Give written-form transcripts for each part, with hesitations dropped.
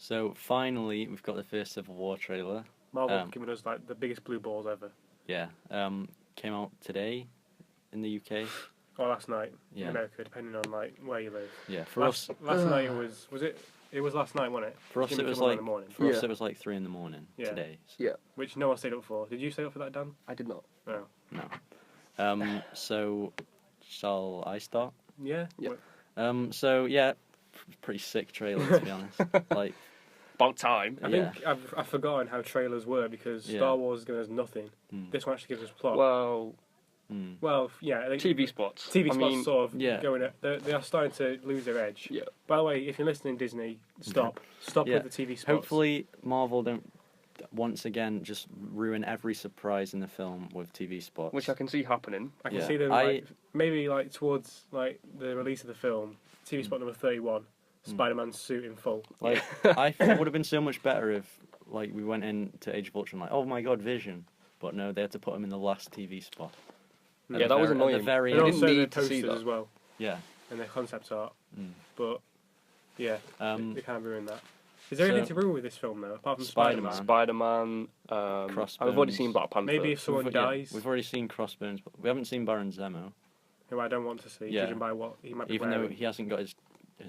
So finally, we've got the first Civil War trailer. Marvel giving us like the biggest blue balls ever. Yeah. Came out today in the UK. Or last night in Yeah. America, depending on like where you live. Yeah. For Last us, night it was it? It was last night, wasn't it? for us Jimmy it was Kimmel in like the morning. for us Yeah. it was like 3 a.m. Yeah. today. So, Yeah. Which no one stayed up for. Did you stay up for that, Dan? I did not. No. No. So shall I start? Yeah. Yeah. So yeah, pretty sick trailer to be honest. Like, About time. I think I've forgotten how trailers work because Yeah. Star Wars is giving us nothing. mm, This one actually gives us plot. Well, Yeah, I think TV spots. TV I spots mean, sort of yeah. going. They are starting to lose their edge. Yeah. By the way, if you're listening, Disney, stop Yeah. with the TV spots. hopefully Marvel don't once again just ruin every surprise in the film with TV spots. Which I can see happening. I can Yeah. see them I- like, maybe like towards like the release of the film. TV spot number 31, Spider-Man's suit in full. Like, I thought it would have been so much better if like we went into Age of Ultron like, oh my god, Vision. But no, they had to put him in the last TV spot. Yeah, that was At annoying. the very And You end. didn't also their need to see posters that. as well, Yeah. and their concept art. Mm. But yeah, they kind of ruined that. Is there so- anything to ruin with this film though, apart from Spider-Man. Spider-Man? Spider-Man. Crossbones. I've already seen Black Panther. Maybe if someone We've- dies, we've already seen Crossbones, but we haven't seen Baron Zemo, who I don't want to see, Yeah. judging by what he might be even though wearing. he hasn't got his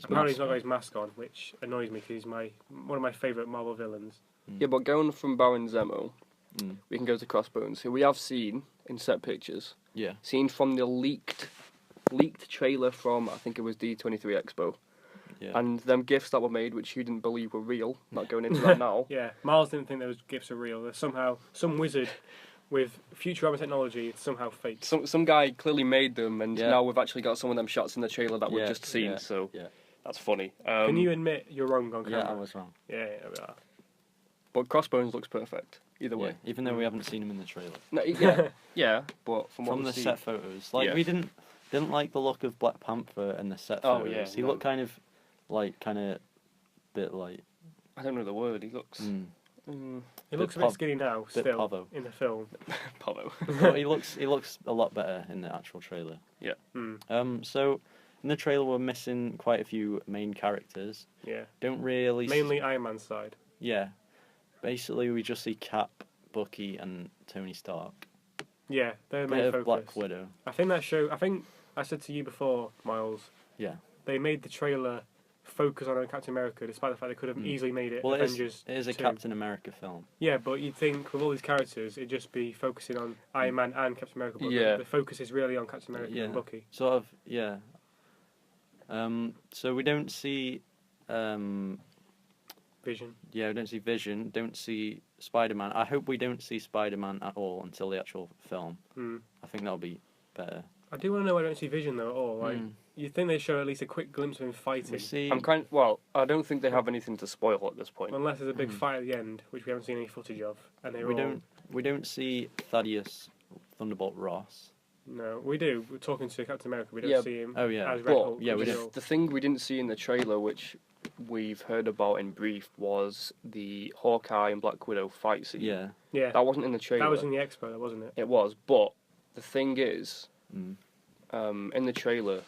Apparently he's mask not got on. his mask on, which annoys me because he's one of my favourite Marvel villains. Yeah, but going from Baron Zemo, Mm. we can go to Crossbones, who we have seen in set pictures. Yeah. Seen from the leaked trailer from, I think it was D23 Expo. Yeah. And them gifts that were made, which you didn't believe were real, not going into that now. Yeah, Miles didn't think those gifts are real. There's somehow some wizard with Futurama technology. It's somehow fake. Some guy clearly made them, and Yeah. now we've actually got some of them shots in the trailer that we've Yeah, just seen, yeah, so yeah. that's funny. Can you admit you're wrong on camera? Yeah, I was wrong. Yeah, we are. But Crossbones looks perfect, either Yeah. way. Even though we haven't seen him in the trailer. No, yeah, yeah, but from what From the we've seen, set photos, like Yeah. we didn't like the look of Black Panther in the set Oh, photos. yeah, He no. looked kind of bit like I don't know the word, he looks... He looks a pov- bit skinny now, bit still, povo. in the film. Pablo. but he looks a lot better in the actual trailer. Mm, So in the trailer we're missing quite a few main characters. yeah. Don't really Mainly Iron Man's side. yeah. Basically we just see Cap, Bucky and Tony Stark. Yeah, they're the Bit main of focus. Black Widow. I think I said to you before, Miles, Yeah. they made the trailer focus on Captain America, despite the fact they could have easily made it Well, Avengers it is a 2. Captain America film. Yeah, but you'd think with all these characters, it'd just be focusing on Iron Man and Captain America. But Yeah. the focus is really on Captain America Yeah. and Bucky. Sort of, yeah. So we don't see, Vision. we don't see Vision, don't see Spider-Man. I hope we don't see Spider-Man at all until the actual film. Mm. I think that'll be better. I do want to know why I don't see Vision though at all. Like, you'd think they show at least a quick glimpse of him fighting. We see, I don't think they have anything to spoil at this point. Unless there's a big fight at the end, which we haven't seen any footage of, and they we don't see Thaddeus Thunderbolt Ross. No, we do. We're talking to Captain America. We don't Yeah. see him. Oh, yeah. As But, Red Hulk, yeah, we which did. is- The thing we didn't see in the trailer, which we've heard about in brief, was the Hawkeye and Black Widow fight scene. Yeah. Yeah, That wasn't in the trailer. that was in the expo, though, wasn't it? It was, but the thing is, Mm. in the trailer,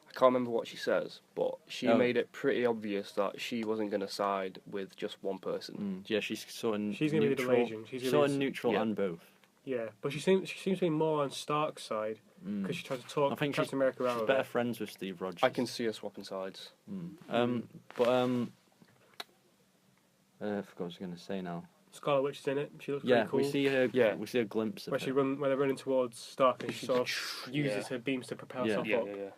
I can't remember what she says, but she Oh. made it pretty obvious that she wasn't going to side with just one person. Yeah, she's sort of She's gonna be the neutral. Malaysian. She's gonna sort be of neutral yeah. on both. Yeah, but she seems to be more on Stark's side because she tries to talk I think Captain America out She's of better it. friends with Steve Rogers. I can see her swapping sides. I forgot what I was going to say now. Scarlet Witch is in it. She looks Yeah, pretty cool. we see her. Yeah. We see a glimpse of where her. where they're running towards Stark and she sort of uses Yeah. her beams to propel Yeah. herself Yeah, up. yeah, yeah.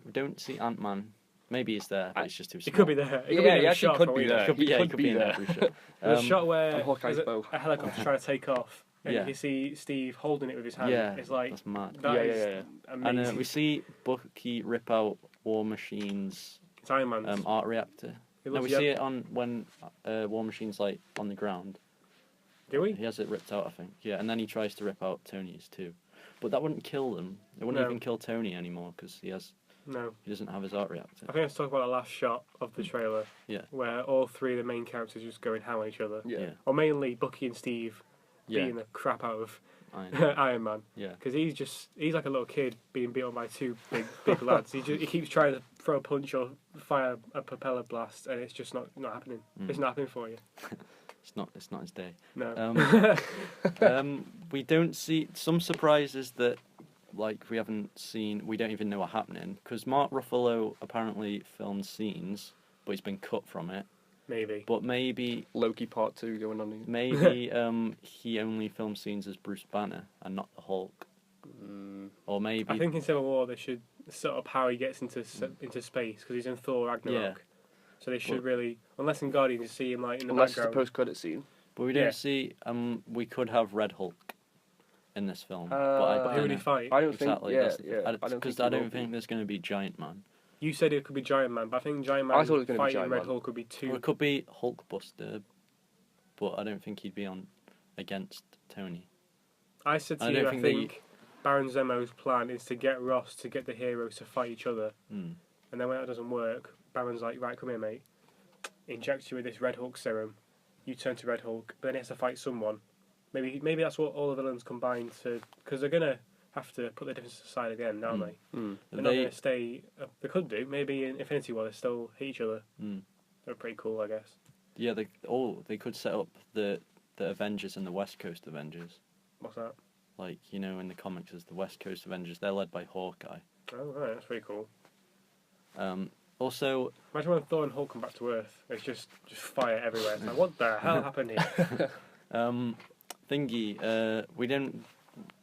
We don't see Ant-Man. Maybe he's there, but it's just too small. It could be there. It could Yeah, be in he every actually shot could from be either. there. Could be, He yeah, he could could be be in there. every shot. There's a shot where and Hawkeye's there's bow. a helicopter trying to take off, and Yeah. you see Steve holding it with his hand. Yeah, It's like that's mad. that Yeah, is yeah, yeah. amazing. And we see Bucky rip out War Machine's It's Iron Man's. art reactor. It No, looks we see it on when War Machine's like on the ground. Do we? He has it ripped out, I think. Yeah, and then he tries to rip out Tony's too. But that wouldn't kill them. It wouldn't No. even kill Tony anymore because he doesn't have his art reactor. I think let's talk about the last shot of the trailer. Yeah. Where all three of the main characters just going ham on each other. Yeah. Yeah. Or mainly Bucky and Steve Yeah. beating the crap out of Iron Man. Yeah. Because he's like a little kid being beat up by two big lads. He keeps trying to throw a punch or fire a propeller blast, and it's just not happening. It's not happening for you. It's not his day. No. We don't see some surprises that like we haven't seen. We don't even know are happening because Mark Ruffalo apparently filmed scenes, but he's been cut from it. Maybe. But maybe Loki Part 2 going on here. maybe he only filmed scenes as Bruce Banner and not the Hulk. Or maybe I think in Civil War they should set up how he gets into space because he's in Thor Ragnarok. Yeah. So they should really, unless in Guardians you see him like in the Unless it's background. a post-credit scene. but we don't Yeah. see. We could have Red Hulk in this film, But but who I would don't he know. fight? I don't Exactly. think. That's Yeah, yeah. because I I don't don't think there's going to be Giant Man. You said it could be Giant Man, but I think Giant Man I thought it was gonna be fighting Giant Red Man. Hulk would be Or too. it could be Hulkbuster, but I don't think he'd be on against Tony. I said I to don't you, I think think Baron Zemo's plan is to get Ross to get the heroes to fight each other, Mm. and then when that doesn't work, Baron's like, right, come here, mate. Injects you with this Red Hulk serum. You turn to Red Hulk, but then he has to fight someone. Maybe that's what all the villains combine to, because they're gonna have to put their differences aside again, aren't they? They're not gonna stay. They could do. Maybe in Infinity War they still hate each other. They're pretty cool, I guess. Yeah, they could set up the Avengers and the West Coast Avengers. What's that? Like, you know, in the comics, as the West Coast Avengers, they're led by Hawkeye. Oh, right, that's pretty cool. Also, Imagine when Thor and Hulk come back to Earth. It's just fire everywhere. It's like, what the hell happened here? we don't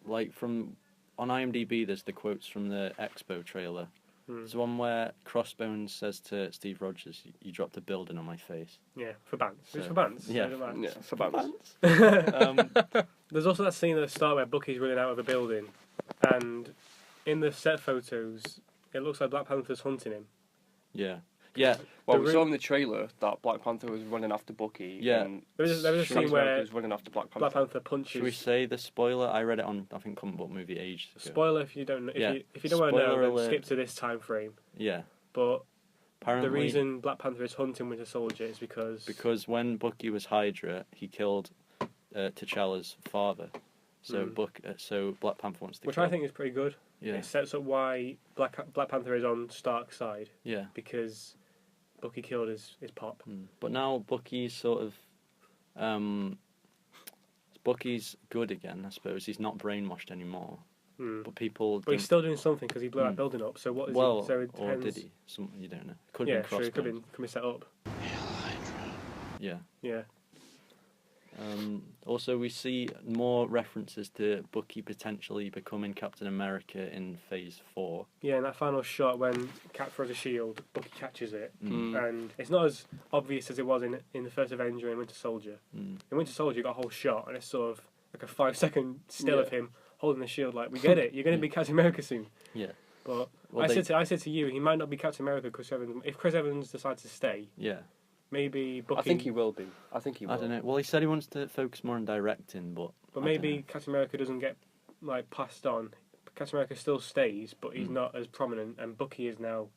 like from on IMDb. There's the quotes from the Expo trailer. There's one where Crossbones says to Steve Rogers, "You dropped a building on my face." Yeah, for bands. It's So- for bands. yeah. It doesn't matter. Yeah, for balance. There's also that scene at the start where Bucky's running out of a building, and in the set photos, it looks like Black Panther's hunting him. Yeah. Well, The we room- saw in the trailer that Black Panther was running after Bucky. Yeah. And There was a Captain scene America where was running after Black Panther. Black Panther Should we punches. say the spoiler? I read it on I think Comic Book Movie ages ago. Spoiler if you don't. Yeah. If you don't want to know, Spoiler then alert. skip to this time frame. Yeah. But Apparently, the reason Black Panther is hunting Winter Soldier is because when Bucky was Hydra, he killed T'Challa's father. So so Black Panther wants to which kill. I think is pretty good. Yeah. It sets up why Black Panther is on Stark's side Yeah. because Bucky killed his pop. But now Bucky's sort of Bucky's good again, I suppose. He's not brainwashed anymore. But people But he's don't- still doing something because he blew that building up. So what is well, he? So it or depends. did he? Some you don't know. Could Yeah, have been sure. It Crossbones. could be set up. Yeah. Yeah. Also, we see more references to Bucky potentially becoming Captain America in Phase 4. Yeah, and that final shot when Cap throws a shield, Bucky catches it, Mm. and it's not as obvious as it was in the first Avenger and Winter Soldier. In Winter Soldier, you got a whole shot, and it's sort of like a 5-second still of him holding the shield. Like, we get it, you're going to be Captain America soon. Yeah. But Well, I said to you, he might not be Captain America. Chris Evans. If Chris Evans decides to stay, Yeah. maybe Bucky. I think he will be. I think he will. I don't know. Well, he said he wants to focus more on directing, but But I maybe dunno. Captain America doesn't get like passed on. Captain America still stays, but he's not as prominent. And Bucky is now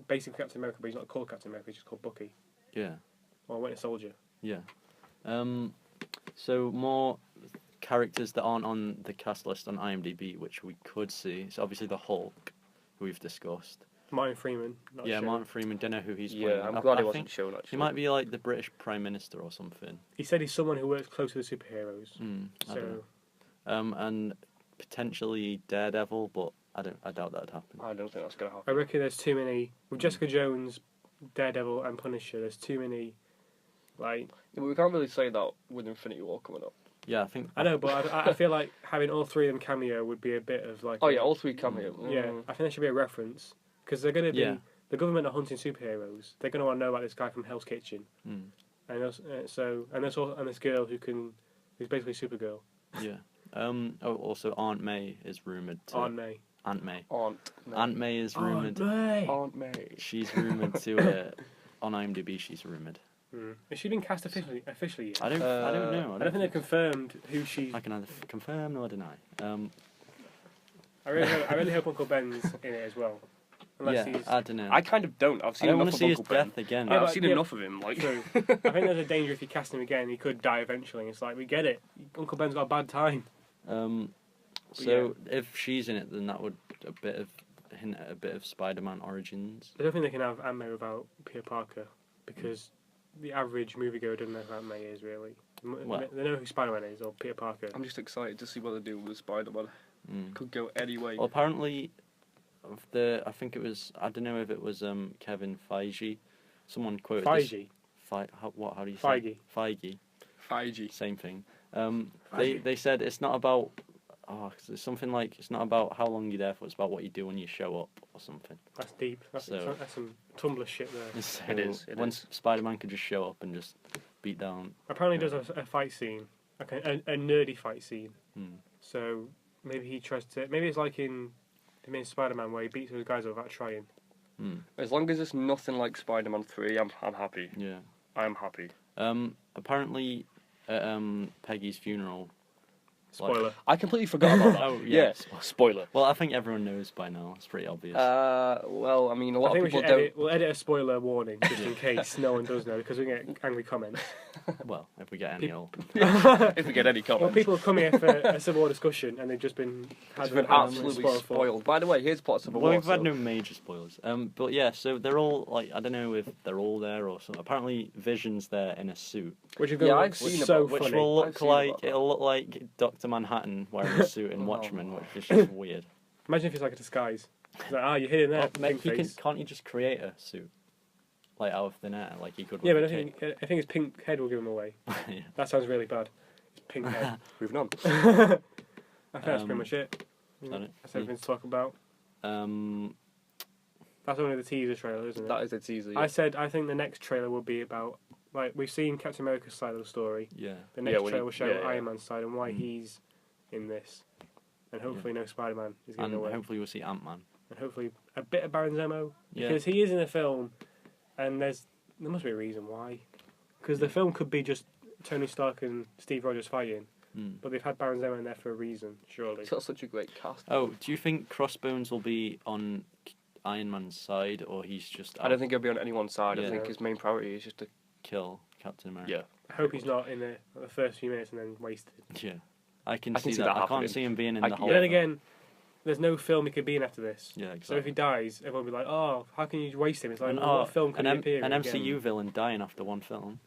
basically Captain America, but he's not called Captain America. He's just called Bucky Yeah. or Winter Soldier. Yeah. So more characters that aren't on the cast list on IMDb, which we could see. So obviously the Hulk, who we've discussed. Martin Freeman. Not Yeah, sure. Martin Freeman. Don't know who he's playing. Yeah, I'm glad he I wasn't think shown actually. he might be like the British Prime Minister or something. He said he's someone who works close to the superheroes. I don't know. So And potentially Daredevil, but I doubt that'd happen. I don't think that's gonna I happen. reckon there's too many with Jessica Jones, Daredevil, and Punisher. There's too many. Like Yeah, but we can't really say that with Infinity War coming up. Yeah, I think. I know, but I feel like having all three of them cameo would be a bit of like. Oh yeah, all three cameo. Yeah, I think there should be a reference because they're going to be Yeah. the government are hunting superheroes. They're going to want to know about this guy from Hell's Kitchen, and also, and this girl who's basically Supergirl, Yeah. Also Aunt May is rumored to. Aunt May. Aunt May. Aunt May is rumored. Aunt May. She's rumored to. On IMDb, she's rumored. Has she been cast officially yet? I don't know. I don't think they've confirmed who she. I can either confirm or deny. I really hope Uncle Ben's in it as well. Unless Yeah, he's. I don't know. I kind of don't. I've I seen don't want enough to of see his Uncle Ben. death again. Yeah, I've but- seen yeah. enough of him. Like, True. I think there's a danger if you cast him again, he could die eventually. It's like we get it. Uncle Ben's got a bad time. So if she's in it, then that would hint at a bit of Spider-Man origins. I don't think they can have Aunt May without Peter Parker because the average moviegoer doesn't know who Aunt May is really. Well- They know who Spider-Man is or Peter Parker. I'm just excited to see what they do with Spider-Man. Mm. Could go any way. Well, apparently, I think it was, I don't know if it was Kevin Feige. Someone quoted this. Feige. How do you Feige. say? Feige. 5G. Same thing. Feige. They said it's not about. It's something like it's not about how long you're there for. It's about what you do when you show up or something. That's deep. That's some Tumblr shit there. So It is. when Spider-Man could just show up and just beat down. Apparently, he does a fight scene, like a nerdy fight scene. Hmm. So maybe he tries to. Maybe it's like in the main Spider-Man where he beats those guys without trying. Hmm. As long as it's nothing like Spider-Man 3, I'm happy. Yeah. I'm happy. Apparently, at Peggy's funeral. Spoiler. I completely forgot about that. Oh, yeah. Spoiler. Well, I think everyone knows by now. It's pretty obvious. Well, I mean, a I lot think of we people should don't. we'll edit a spoiler warning just in case no one does know because we get angry comments. Well, if we get any old. If we get any Well, comments. people have come here for a Civil War discussion and they've just been It's been absolutely spoiled. By the way, here's plots of a Well, war. we've had no major spoilers. But yeah, so they're all like, I don't know if they're all there or something. Apparently, Vision's there in a suit, Which is Yeah, going I've to look seen so about- which funny. will I've look seen like about that. it'll look like Doctor Manhattan wearing a suit in Watchmen, which is just weird. Imagine if it's like a disguise. It's like, you're hidden there. Pink face. Can't you just create a suit like out of thin air, like he could? Yeah, with but the I think his pink head will give him away. yeah. That sounds really bad. His pink head. Moving on. I think that's pretty much it. Is that it? That's everything to talk about. Um, That's only the teaser trailer, isn't it? That is a teaser. I said I think the next trailer will be about like we've seen Captain America's side of the story. yeah. The next when trailer will show yeah. Iron Man's side and why Mm. he's in this, and hopefully no Spider-Man is getting And away, hopefully we'll see Ant-Man. and hopefully a bit of Baron Zemo Yeah. because he is in the film, and there must be a reason why, because the Yeah. film could be just Tony Stark and Steve Rogers fighting, Mm. but they've had Baron Zemo in there for a reason, surely. It's got such a great cast. Oh, do you think Crossbones will be on Iron Man's side, or he's just? I don't think he'll be on anyone's side. Yeah. I think his main priority is just to. kill Captain America. Yeah. I hope he's not in the first few minutes and then wasted. Yeah. I can I can see see that. that I happening. can't see him being in I- the yeah. whole. But then film. again, there's no film he could be in after this. Yeah, So if exactly. he dies, everyone will be like, "Oh, how can you waste him?" It's like, And, what film could an he appear in an again? MCU villain dying after one film.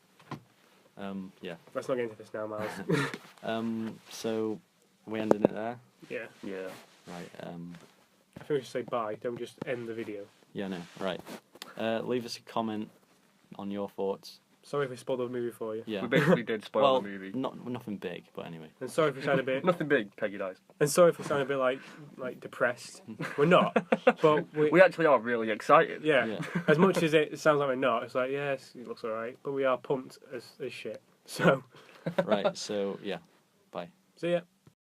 Yeah. Let's not get into this now, Miles. So we ending it there. yeah, Yeah. Right. I think we should say bye. Don't just end the video. Yeah. No. Right. Leave us a comment on your thoughts. Sorry if we spoiled the movie for you, Yeah. We basically did spoil well, the movie. nothing big, but anyway. and sorry if we sound a bit, Nothing big. Peggy dies. and sorry if we sound a bit like depressed. We're not, but We actually are really excited. yeah. Yeah. As much as it sounds like we're not, it's like yes, it looks alright, but we are pumped as shit. So, Right. So yeah. see ya.